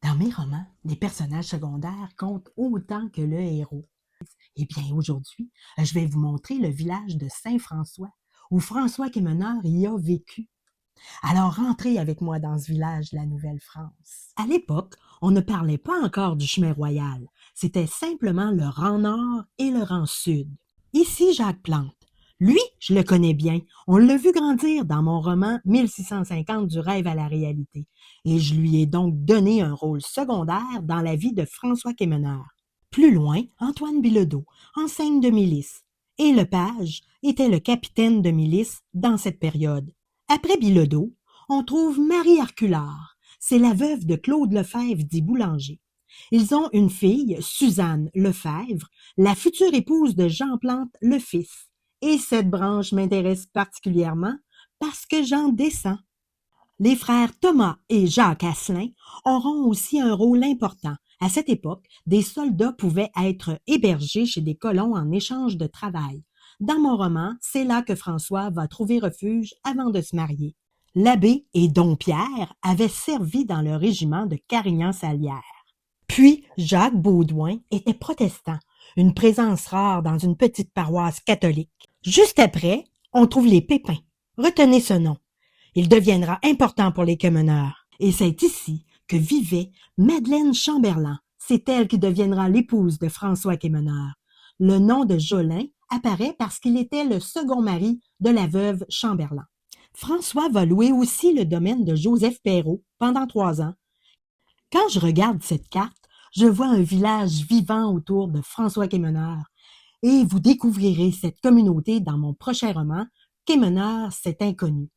Dans mes romans, les personnages secondaires comptent autant que le héros. Eh bien, aujourd'hui, je vais vous montrer le village de Saint-François, où François Quémeneur y a vécu. Alors, rentrez avec moi dans ce village de la Nouvelle-France. À l'époque, on ne parlait pas encore du chemin royal. C'était simplement le rang nord et le rang sud. Ici Jacques Plante. Lui, je le connais bien. On l'a vu grandir dans mon roman 1650 du rêve à la réalité. Et je lui ai donc donné un rôle secondaire dans la vie de François Quémeneur. Plus loin, Antoine Bilodeau, enseigne de milice. Et Lepage était le capitaine de milice dans cette période. Après Bilodeau, on trouve Marie Arculard. C'est la veuve de Claude Lefebvre dit Boulanger. Ils ont une fille, Suzanne Lefebvre, la future épouse de Jean Plante, le fils. Et cette branche m'intéresse particulièrement parce que j'en descends. Les frères Thomas et Jacques Asselin auront aussi un rôle important. À cette époque, des soldats pouvaient être hébergés chez des colons en échange de travail. Dans mon roman, c'est là que François va trouver refuge avant de se marier. L'abbé et Dom Pierre avaient servi dans le régiment de Carignan-Salière. Puis Jacques Baudouin était protestant, une présence rare dans une petite paroisse catholique. Juste après, on trouve les Pépins. Retenez ce nom. Il deviendra important pour les Quémeneurs. Et c'est ici que vivait Madeleine Chamberlain. C'est elle qui deviendra l'épouse de François Quémeneur. Le nom de Jolin apparaît parce qu'il était le second mari de la veuve Chamberlain. François va louer aussi le domaine de Joseph Perrault pendant 3 ans. Quand je regarde cette carte, je vois un village vivant autour de François Quémeneur. Et vous découvrirez cette communauté dans mon prochain roman, Quémeneur, c'est inconnu.